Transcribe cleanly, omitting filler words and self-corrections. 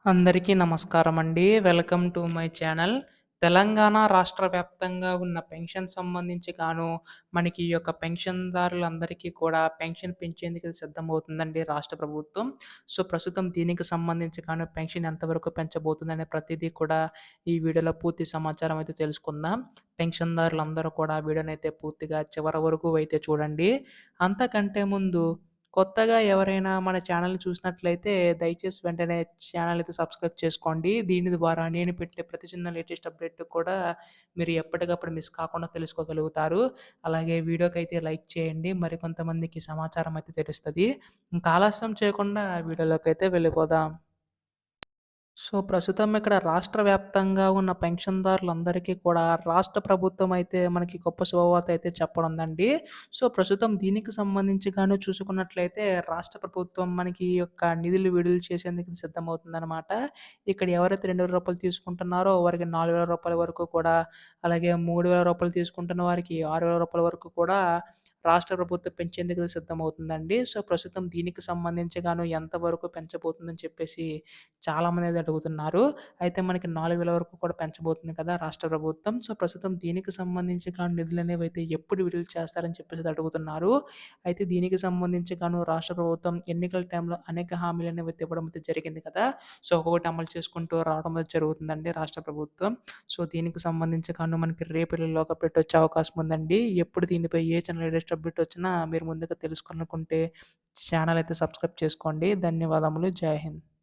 అందరికీ నమస్కారమండి. Welcome to my channel. Telangana రాష్ట్ర వ్యాప్తంగా ఉన్న పెన్షన్ సంబంధించి మనకి ఈ యొక్క పెన్షన్‌దారులందరికీ కూడా పెన్షన్ పెంచేందుకు సిద్ధమవుతుందండి రాష్ట్ర ప్రభుత్వం. సో, ప్రస్తుతం దీనికి సంబంధించి పెన్షన్ ఎంతవరకు పెంచబోతుందనే ప్రతీదీ కూడా ఈ వీడియోలో పూర్తి సమాచారం అయితే తెలుసుకుందాం. పెన్షన్‌దారులందరూ కూడా వీడియోనైతే పూర్తిగా చివరి వరకు అయితే చూడండి. అంతకంటే ముందు కొత్తగా ఎవరైనా మన ఛానెల్‌ని చూసినట్లయితే దయచేసి వెంటనే ఛానెల్ అయితే సబ్స్క్రైబ్ చేసుకోండి. దీని ద్వారా నేను పెట్టే ప్రతి చిన్న లేటెస్ట్ అప్డేట్ కూడా మీరు ఎప్పటికప్పుడు మిస్ కాకుండా తెలుసుకోగలుగుతారు. అలాగే వీడియోకైతే లైక్ చేయండి. మరికొంతమందికి సమాచారం అయితే తెలుస్తది. ఇంకా ఆలస్యం చేయకుండా వీడియోలోకైతే వెళ్ళిపోదాం. సో, ప్రస్తుతం ఇక్కడ రాష్ట్ర వ్యాప్తంగా ఉన్న పెన్షన్‌దారులందరికీ కూడా రాష్ట్ర ప్రభుత్వం అయితే మనకి గొప్ప శుభవార్త అయితే చెప్పనుందండి. సో, ప్రస్తుతం దీనికి సంబంధించి చూసుకున్నట్లయితే రాష్ట్ర ప్రభుత్వం మనకి ఈ యొక్క నిధులు విడుదల చేసేందుకు సిద్ధమవుతుందనమాట. ఇక్కడ ఎవరైతే రూ. 2,000 తీసుకుంటున్నారో వారికి రూ. 4,000 వరకు కూడా, అలాగే రూ. 3,000 తీసుకుంటున్న వారికి రూ. 6,000 వరకు కూడా రాష్ట్ర ప్రభుత్వం పెంచేందుకు సిద్ధమవుతుందండి. సో, ప్రస్తుతం దీనికి సంబంధించి ఎంతవరకు పెంచబోతుందని చెప్పేసి చాలామందైతే అడుగుతున్నారు. అయితే మనకి 4,000 వరకు కూడా పెంచబోతుంది కదా రాష్ట్ర ప్రభుత్వం. సో, ప్రస్తుతం దీనికి సంబంధించి నిధులనేవైతే ఎప్పుడు విడుదల చేస్తారని చెప్పేసి అడుగుతున్నారు. అయితే దీనికి సంబంధించి రాష్ట్ర ప్రభుత్వం ఎన్నికల టైంలో అనేక హామీలనేవైతే ఇవ్వడం అయితే జరిగింది కదా! సో, ఒక్కొక్కటి అమలు చేసుకుంటూ రావడం అయితే జరుగుతుందండి రాష్ట్ర ప్రభుత్వం. సో, దీనికి సంబంధించి మనకి రేపు ఎల్లుండిలోగా పెట్టొచ్చే అవకాశం ఉందండి. ఎప్పుడు దీనిపై ఏ చిన్న లేటెస్ట్ అప్డేట్ వచ్చినా మీరు ముందుగా తెలుసుకోవాలనుకుంటే ఛానెల్ అయితే సబ్స్క్రైబ్ చేసుకోండి. ధన్యవాదములు. జై హింద్.